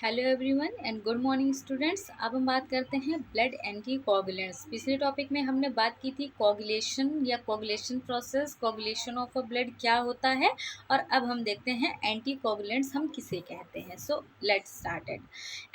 Hello everyone and good morning students. अब हम बात करते हैं ब्लड एंटी कोगुलेंट्स। पिछले टॉपिक में हमने बात की थी कोगुलेशन या coagulation process, coagulation of a blood क्या होता है, और अब हम देखते हैं एंटी कोगुलेंट्स हम किसे कहते हैं। So let's started.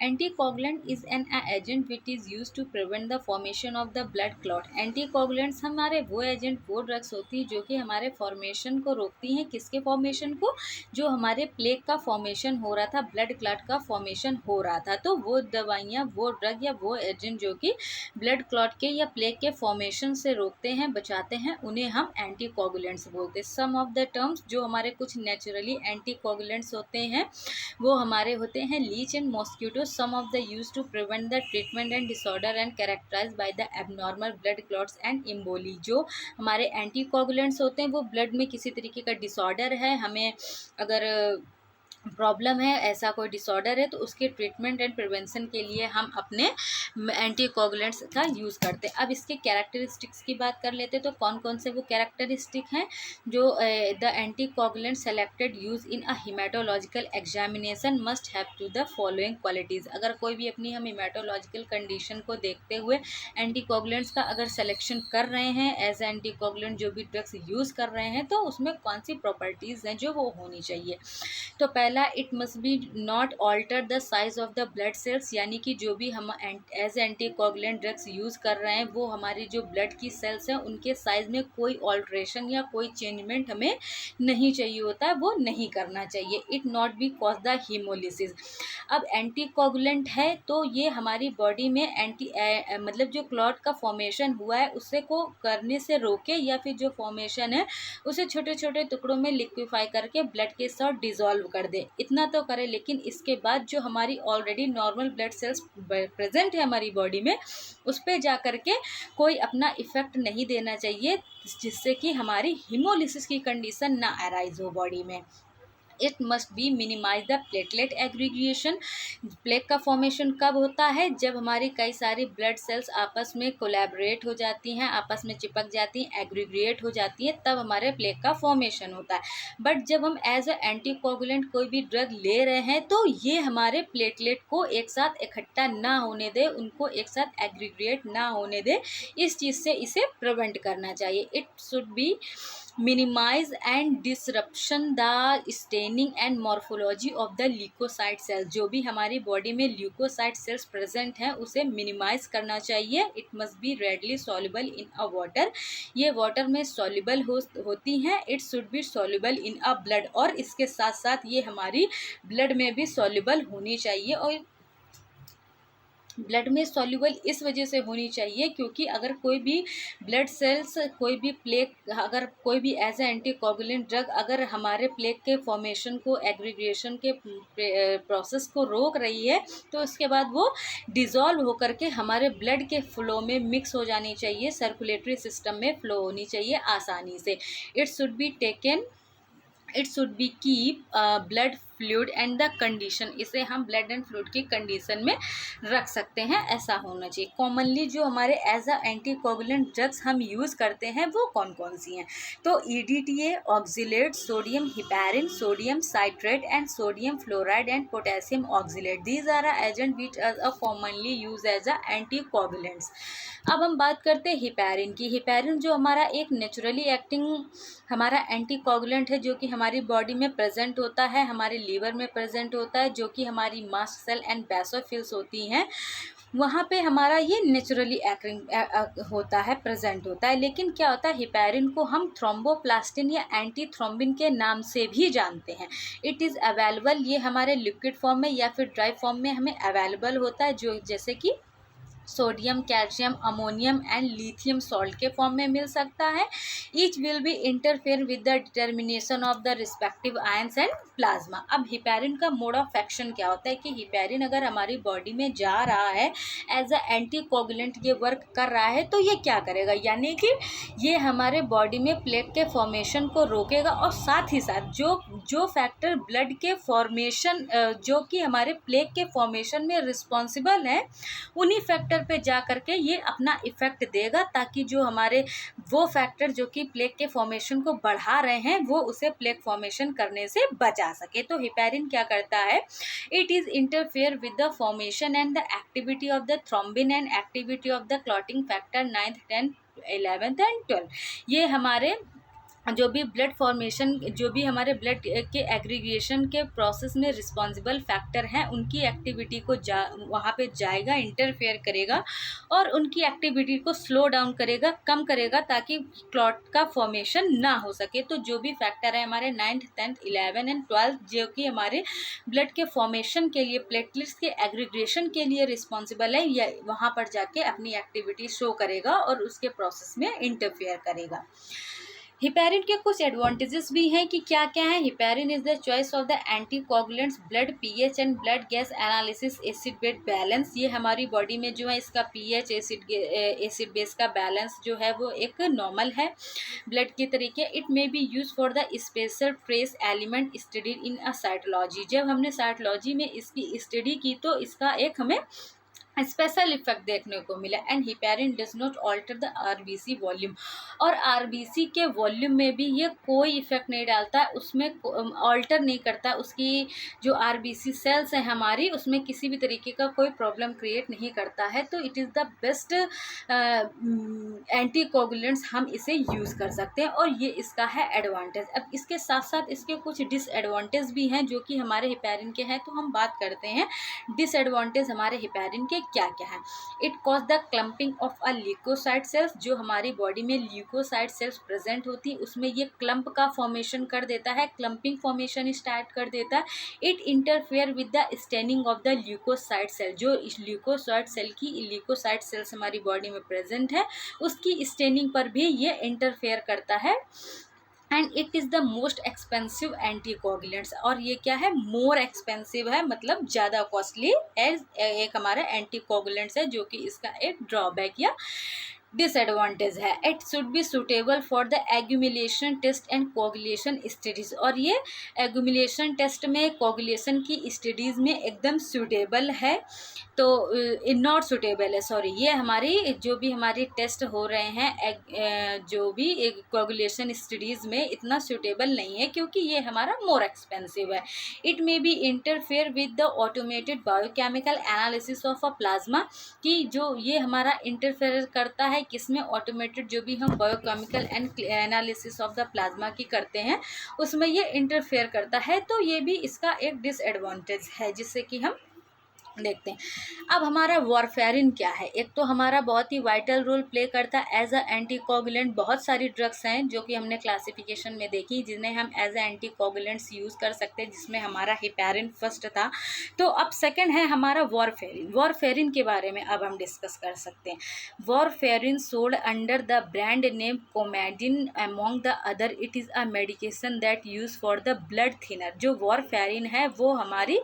Anticoagulant is an agent which is use to prevent the formation of the blood clot. Anticoagulants हमारे वो एजेंट, वो ड्रग्स होती है जो कि हमारे फॉर्मेशन को रोकती हैं। किसके फॉर्मेशन को? जो हमारे प्लेग का फॉर्मेशन हो रहा था, ब्लड क्लॉट का फॉर्मेशन हो रहा था। तो वो दवाइयाँ, वो ड्रग या वो एजेंट जो कि ब्लड क्लॉट के या प्लेग के फॉर्मेशन से रोकते हैं, बचाते हैं, उन्हें हम एंटी कोगुलेंट्स बोलते हैं। सम ऑफ द टर्म्स जो हमारे कुछ नेचुरली एंटी कोगुलेंट्स होते हैं वो हमारे होते हैं leech and mosquito. Some of the use to prevent the treatment and disorder and characterize by the abnormal blood clots and emboli. जो हमारे एंटी कोगुलेंट्स होते हैं वो ब्लड में किसी तरीके का डिसऑर्डर है, हमें अगर प्रॉब्लम है, ऐसा कोई डिसऑर्डर है, तो उसके ट्रीटमेंट एंड प्रिवेंशन के लिए हम अपने एंटी कोगुलेंट्स का यूज़ करते हैं। अब इसके कैरेक्टरिस्टिक्स की बात कर लेते हैं। तो कौन कौन से वो कैरेक्टरिस्टिक हैं जो the anticoagulant selected use in a haematological examination must have to the following qualities. अगर कोई भी अपनी हम हिमेटोलॉजिकल कंडीशन को देखते हुए एंटी कोगुलेंट्स का अगर सिलेक्शन कर रहे हैं, एज एंटी कोगुलेंट जो भी ड्रग्स यूज़ कर रहे हैं, तो उसमें कौन सी प्रॉपर्टीज़ हैं जो वो होनी चाहिए। तो पहला, it must be not alter the size of the blood cells, यानी कि जो भी हम as anticoagulant drugs use कर रहे हैं वो हमारी जो ब्लड की सेल्स हैं उनके साइज में कोई ऑल्ट्रेशन या कोई चेंजमेंट हमें नहीं चाहिए होता है, वो नहीं करना चाहिए। It not be cause the haemolysis. अब एंटी कोगुलेंट है तो ये हमारी बॉडी में मतलब जो क्लॉट का फॉर्मेशन हुआ है उसे को करने से रोके, या फिर जो फॉर्मेशन है उसे छोटे छोटे टुकड़ों में लिक्विफाई करके ब्लड के साथ डिसॉल्व कर दे। इतना तो करे, लेकिन इसके बाद जो हमारी already normal blood cells present है हमारी बॉडी में उस पर जा कर के कोई अपना इफेक्ट नहीं देना चाहिए, जिससे कि हमारी हीमोलिसिस की कंडीशन ना अराइज हो बॉडी में। It must be minimise the platelet aggregation. Plug का फॉर्मेशन कब होता है? जब हमारी कई सारी ब्लड सेल्स आपस में कोलैबोरेट हो जाती हैं, आपस में चिपक जाती हैं, एग्रीगेट हो जाती हैं, तब हमारे प्लेग का फॉर्मेशन होता है। बट जब हम एज अ एंटी कोगुलेंट कोई भी ड्रग ले रहे हैं तो ये हमारे प्लेटलेट को एक साथ इकट्ठा ना होने दे, उनको एक साथ एग्रीगेट ना होने दे, इस चीज़ से इसे प्रिवेंट करना चाहिए। It should be minimise and disruption the staining and morphology of the leucocyte cells. जो भी हमारी बॉडी में ल्यूकोसाइट सेल्स प्रेजेंट हैं उसे मिनिमाइज करना चाहिए। It must be readily soluble in a water. ये वाटर में सॉल्युबल होती हैं। It should be soluble in a blood, और इसके साथ साथ ये हमारी ब्लड में भी सॉल्युबल होनी चाहिए। और ब्लड में सॉल्युबल इस वजह से होनी चाहिए क्योंकि अगर कोई भी ब्लड सेल्स, कोई भी प्लेग, अगर कोई भी as a anticoagulant drug अगर हमारे प्लेग के फॉर्मेशन को, एग्रीगेशन के प्रोसेस को रोक रही है, तो उसके बाद वो डिज़ोल्व होकर के हमारे ब्लड के फ्लो में मिक्स हो जानी चाहिए, सर्कुलेटरी सिस्टम में फ्लो होनी चाहिए आसानी से। It should be taken, it should be keep blood fluid and the condition. इसे हम ब्लड एंड फ्लूइड की कंडीशन में रख सकते हैं, ऐसा होना चाहिए। कॉमनली जो हमारे as a anticoagulant drugs हम यूज़ करते हैं वो कौन कौन सी हैं? तो EDTA, oxalate, sodium heparin, sodium citrate and sodium fluoride and potassium oxalate. These are agent which are commonly use as a anticoagulants. अब हम बात करते हैं हिपैरिन की। हिपैरिन जो हमारा एक नेचुरली एक्टिंग हमारा एंटी कोगुलेंट है जो कि हमारी बॉडी में प्रेजेंट होता है, हमारे लीवर में प्रेजेंट होता है, जो कि हमारी मास्ट सेल एंड बेसोफिल्स होती हैं, वहाँ पे हमारा ये नेचुरली एक्टिंग होता है, प्रेजेंट होता है। लेकिन क्या होता है, हिपैरिन को हम थ्रोम्बोप्लास्टिन या एंटी थ्रोम्बिन के नाम से भी जानते हैं। इट इज़ अवेलेबल, ये हमारे लिक्विड फॉर्म में या फिर ड्राई फॉर्म में हमें अवेलेबल होता है, जो जैसे कि sodium, calcium, ammonium and lithium salt के फॉर्म में मिल सकता है। Each will be interfere with the determination of the respective ions and plasma. अब हिपैरिन का मोड ऑफ एक्शन क्या होता है कि हिपैरिन अगर हमारी बॉडी में जा रहा है एज अ एंटी कोगुलेंट, ये वर्क कर रहा है, तो ये क्या करेगा, यानी कि ये हमारे बॉडी में प्लेग के फॉर्मेशन को रोकेगा, और साथ ही साथ जो फैक्टर ब्लड के फॉर्मेशन, जो कि हमारे प्लेग के फॉर्मेशन में रिस्पॉन्सिबल है, उन्हीं फैक्टर पे जा करके ये अपना इफेक्ट देगा, ताकि जो हमारे वो फैक्टर जो कि प्लेग के फॉर्मेशन को बढ़ा रहे हैं वो उसे प्लेग फॉर्मेशन करने से बचा जा सके। तो हिपैरिन क्या करता है, it is interfere with the formation and the activity of the thrombin and activity of the clotting factor 9th 10th 11th and 12th। ये हमारे जो भी ब्लड फॉर्मेशन, जो भी हमारे ब्लड के एग्रीगेशन के प्रोसेस में रिस्पॉन्सिबल फैक्टर हैं, उनकी एक्टिविटी को वहाँ पे जाएगा, इंटरफेयर करेगा और उनकी एक्टिविटी को स्लो डाउन करेगा, कम करेगा, ताकि क्लॉट का फॉर्मेशन ना हो सके। तो जो भी फैक्टर है हमारे 9th 10th 11 एंड 12 जो कि हमारे ब्लड के फॉर्मेशन के लिए, प्लेटलेट्स के एग्रीगेशन के लिए रिस्पॉन्सिबल है, या वहाँ पर जाके अपनी एक्टिविटी शो करेगा और उसके प्रोसेस में इंटरफेयर करेगा। हिपैरिन के कुछ एडवांटेजेस भी हैं कि क्या क्या है। Heparin is the choice of the anticoagulants, blood pH and blood gas analysis, acid base balance. ये हमारी बॉडी में जो है इसका पीएच, एसिड बेस का बैलेंस जो है वो एक नॉर्मल है ब्लड के तरीके। It may B use for the special trace element studied in a cytology. जब हमने साइटोलॉजी में इसकी स्टडी की तो इसका एक हमें स्पेशल इफेक्ट देखने को मिला। And heparin does not alter the RBC volume, और आरबीसी के वॉल्यूम में भी ये कोई इफेक्ट नहीं डालता है, उसमें ऑल्टर नहीं करता। उसकी जो आरबीसी सेल्स हैं हमारी, उसमें किसी भी तरीके का कोई प्रॉब्लम क्रिएट नहीं करता है। तो it is the best anticoagulants, हम इसे यूज़ कर सकते हैं और ये इसका है एडवांटेज। अब इसके साथ साथ इसके कुछ डिसएडवांटेज भी हैं जो कि हमारे हिपैरिन के हैं, तो हम बात करते हैं डिसएडवांटेज हमारे हिपैरिन के क्या क्या है। It cause the clumping of a leucocyte cells, जो हमारी बॉडी में ल्यूकोसाइट सेल्स प्रेजेंट होती है उसमें ये क्लम्प का फॉर्मेशन कर देता है, क्लम्पिंग फॉर्मेशन स्टार्ट कर देता है। It interfere with the staining of the leucocyte cell, जो इस ल्यूकोसाइट सेल की ल्यूकोसाइट सेल्स हमारी बॉडी में प्रेजेंट है उसकी स्टेनिंग पर भी ये इंटरफेयर करता है। And it is the most expensive anticoagulants, और ये क्या है, मोर एक्सपेंसिव है, मतलब ज़्यादा कॉस्टली एज एक हमारा एंटीकोगुलेंट्स है, जो कि इसका एक ड्रॉबैक या डिसएडवांटेज है। It should be suitable for the accumulation test and coagulation studies, और ये एग्यूमुलेशन टेस्ट में, कोगुलेशन की स्टडीज़ में एकदम सूटेबल है। तो नॉट सूटेबल है, सॉरी, ये हमारी जो भी हमारे टेस्ट हो रहे हैं जो भी एक कोगुलेशन स्टडीज़ में इतना सूटेबल नहीं है, क्योंकि ये हमारा मोर एक्सपेंसिव है। It may B interfere with the automated biochemical analysis of a plasma, कि जो ये हमारा इंटरफेयर करता है किसमें, ऑटोमेटेड जो भी हम biochemical analysis of the plasma की करते हैं उसमें ये इंटरफेयर करता है। तो ये भी इसका एक डिसएडवांटेज है, जिससे कि हम देखते हैं। अब हमारा वॉरफेरिन क्या है। एक तो हमारा बहुत ही वाइटल रोल प्ले करता है एज अ एंटीकोगुलेंट। बहुत सारी ड्रग्स हैं जो कि हमने क्लासिफिकेशन में देखी जिन्हें हम एज अ एंटीकोगुलेंट्स यूज़ कर सकते हैं, जिसमें हमारा हिपैरिन फर्स्ट था। तो अब सेकंड है हमारा वॉरफेरिन। वॉरफेरिन के बारे में अब हम डिस्कस कर सकते हैं। Warfarin sold under the brand name Coumadin among the other. It is a medication that use for the blood thinner. जो वॉरफेरिन है वो हमारी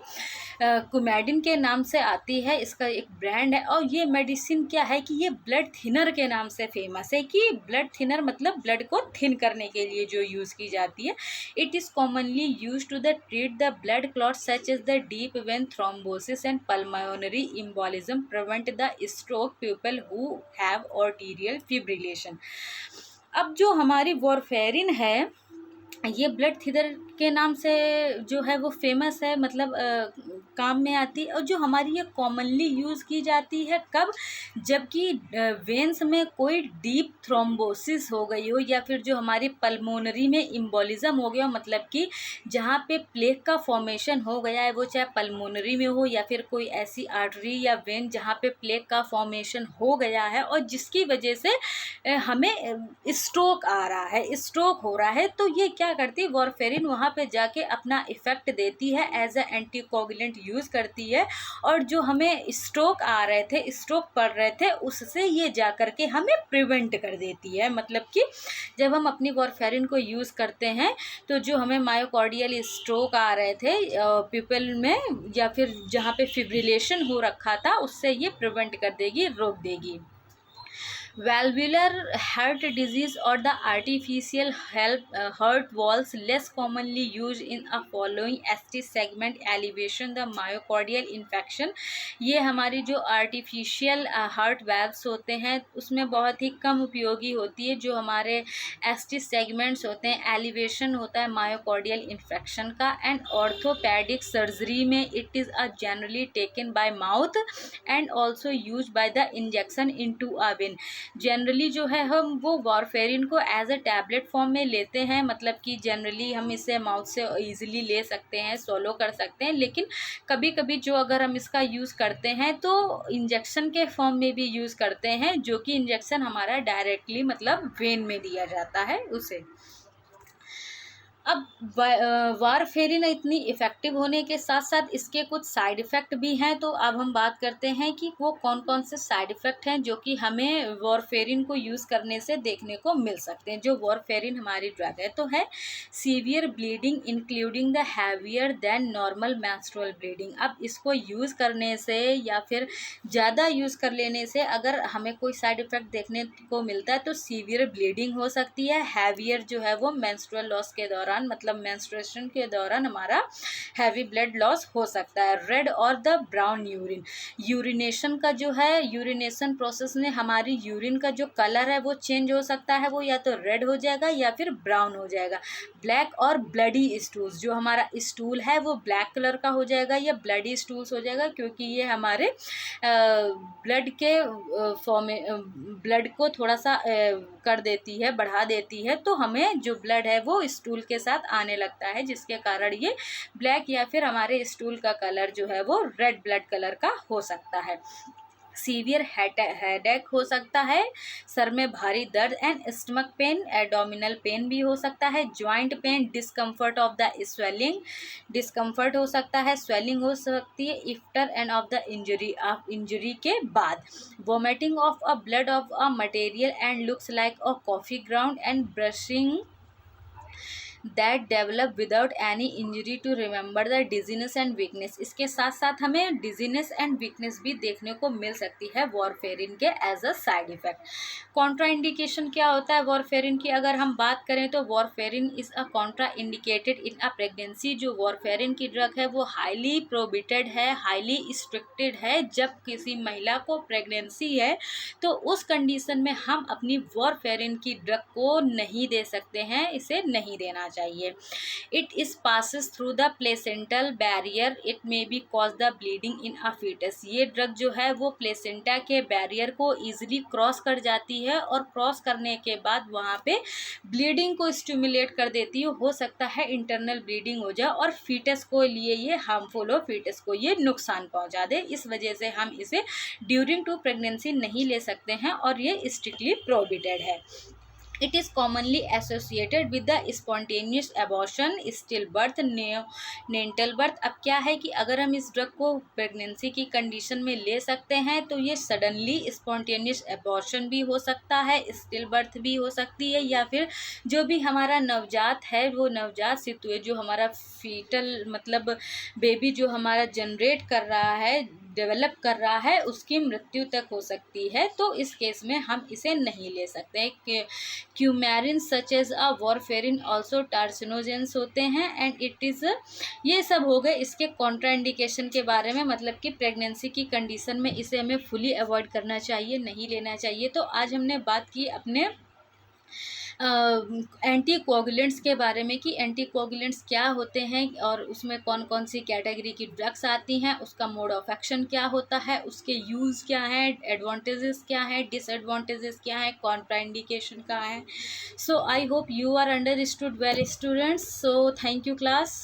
कोमैडिन के नाम से आती है, इसका एक ब्रांड है। और ये मेडिसिन क्या है कि ये ब्लड थिनर के नाम से फेमस है, कि ब्लड थिनर मतलब ब्लड को थिन करने के लिए जो यूज़ की जाती है। It is commonly use to the treat the blood clot such as the deep vein thrombosis and pulmonary embolism, prevent the stroke people who have arterial fibrillation. अब जो हमारी वॉरफेरिन है ये ब्लड थिनर के नाम से जो है वो फेमस है, मतलब काम में आती है। और जो हमारी ये कॉमनली यूज़ की जाती है कब, जबकि वेंस में कोई डीप थ्रोम्बोसिस हो गई हो, या फिर जो हमारी पल्मोनरी में इम्बोलिज्म हो गया हो, मतलब कि जहाँ पे प्लेक का फॉर्मेशन हो गया है, वो चाहे पल्मोनरी में हो या फिर कोई ऐसी आर्टरी या वेन जहाँ पे प्लेक का फॉर्मेशन हो गया है और जिसकी वजह से हमें स्ट्रोक आ रहा है, स्ट्रोक हो रहा है। तो ये क्या करती है, वॉरफेरिन वहाँ पे जाके अपना इफ़ेक्ट देती है, एज अ एंटीकोगुलेंट यूज़ करती है। और जो हमें स्ट्रोक आ रहे थे, स्ट्रोक पड़ रहे थे, उससे ये जा कर के हमें प्रिवेंट कर देती है। मतलब कि जब हम अपनी वॉरफेरिन को यूज़ करते हैं तो जो हमें मायोकार्डियल स्ट्रोक आ रहे थे पीपल में, या फिर जहाँ पे फिब्रिलेशन हो रखा था, उससे ये प्रिवेंट कर देगी, रोक देगी। valvular heart disease or the artificial heart valves less commonly used in a following ST segment elevation the myocardial infection। ये हमारी जो आर्टिफिशियल हार्ट वैल्व्स होते हैं उसमें बहुत ही कम उपयोगी होती है। जो हमारे ST सेगमेंट्स होते हैं, एलिवेशन होता है मायोकार्डियल इन्फेक्शन का। एंड ऑर्थोपेडिक सर्जरी में it is a generally taken by mouth and also use by the injection into a when. Generally जो है हम वो वारफेरिन को एज अ टैबलेट फॉर्म में लेते हैं, मतलब कि जनरली हम इसे माउथ से ईजिली ले सकते हैं, सोलो कर सकते हैं। लेकिन कभी कभी जो अगर हम इसका यूज़ करते हैं तो इंजेक्शन के फॉर्म में भी यूज़ करते हैं, जो कि इंजेक्शन हमारा डायरेक्टली मतलब वेन में दिया जाता है उसे। अब वारफेरिन इतनी इफ़ेक्टिव होने के साथ साथ इसके कुछ साइड इफ़ेक्ट भी हैं। तो अब हम बात करते हैं कि वो कौन कौन से साइड इफ़ेक्ट हैं जो कि हमें वारफेरिन को यूज़ करने से देखने को मिल सकते हैं। जो वारफेरिन हमारी ड्रग है तो है severe bleeding including the heavier than normal menstrual bleeding. अब इसको यूज़ करने से या फिर ज़्यादा यूज़ कर लेने से अगर हमें कोई साइड इफ़ेक्ट देखने को मिलता है तो सीवियर ब्लीडिंग हो सकती है। हैवियर जो है वो मेंस्ट्रुअल लॉस के दौरान मतलब मेंस्ट्रुएशन के दौरान हमारा हैवी ब्लड लॉस हो सकता है। रेड और द ब्राउन यूरिन, यूरिनेशन का जो है यूरिनेशन प्रोसेस में हमारी यूरिन का जो कलर है वो चेंज हो सकता है, वो या तो रेड हो जाएगा या फिर ब्राउन हो जाएगा। ब्लैक और ब्लडी स्टूल्स, जो हमारा स्टूल है वो ब्लैक कलर का हो जाएगा या ब्लडी स्टूल्स हो जाएगा, क्योंकि ये हमारे ब्लड के फॉर्म ब्लड को थोड़ा सा कर देती है, बढ़ा देती है। तो हमें जो ब्लड है वो स्टूल के साथ आने लगता है, जिसके कारण ये ब्लैक या फिर हमारे स्टूल का कलर जो है वो रेड ब्लड कलर का हो सकता है। सीवियर हेडेक हो सकता है, सर में भारी दर्द and stomach pain, abdominal pain भी हो सकता है। Joint pain, discomfort of the swelling, discomfort हो सकता है, स्वेलिंग हो सकती है after end of the injury के बाद। Vomiting of a blood of a material and looks like a coffee ground and bruising that develop without any injury to remember the dizziness and weakness. इसके साथ साथ हमें dizziness and weakness भी देखने को मिल सकती है वारफेरिन के as a side effect. Contraindication क्या होता है वारफेरिन की अगर हम बात करें तो warfarin is a Contra indicated in a pregnancy. जो वारफेरिन की ड्रग है वो हाईली प्रोहिबिटेड है, हाईली स्ट्रिक्टेड है। जब किसी महिला को प्रेगनेंसी है तो उस कंडीशन में हम अपनी वारफेरिन की ड्रग को नहीं दे सकते हैं, इसे नहीं देना चाहिए। It is passes through the placental barrier, it may be cause the bleeding in a foetus. ये ड्रग जो है वो प्लेसेंटा के बैरियर को इजीली क्रॉस कर जाती है और क्रॉस करने के बाद वहाँ पे ब्लीडिंग को स्टिमुलेट कर देती है। हो सकता है इंटरनल ब्लीडिंग हो जाए और फीटस को लिए ये हार्मफुल हो, फीटस को ये नुकसान पहुँचा दे। इस वजह से हम इसे ड्यूरिंग टू प्रेगनेंसी नहीं ले सकते हैं और ये स्ट्रिक्टली प्रोहिबिटेड है। It is commonly associated with the spontaneous abortion, stillbirth, neonatal birth। अब क्या है कि अगर हम इस ड्रग को प्रेगनेंसी की कंडीशन में ले सकते हैं तो ये सडनली स्पॉन्टेनियस एबॉर्शन भी हो सकता है, स्टिल बर्थ भी हो सकती है, या फिर जो भी हमारा नवजात है वो नवजात शिशु जो हमारा फीटल मतलब बेबी जो हमारा जनरेट कर रहा है, डेवलप कर रहा है, उसकी मृत्यु तक हो सकती है। तो इस केस में हम इसे नहीं ले सकते। Coumarin such as a warfarin also carcinogens होते हैं एंड इट इज़, ये सब हो गए इसके कॉन्ट्राइंडिकेशन के बारे में, मतलब कि प्रेगनेंसी की कंडीशन में इसे हमें फुली अवॉइड करना चाहिए, नहीं लेना चाहिए। तो आज हमने बात की अपने एंटी कोगुलेंट्स के बारे में कि एंटी कोगुलेंट्स क्या होते हैं और उसमें कौन कौन सी कैटेगरी की ड्रग्स आती हैं, उसका मोड ऑफ एक्शन क्या होता है, उसके यूज़ क्या है, एडवांटेजेस क्या है, डिसएडवांटेजेस क्या है, कॉन्ट्राइंडिकेशन क्या है। So I hope you are understood well students. So thank you class.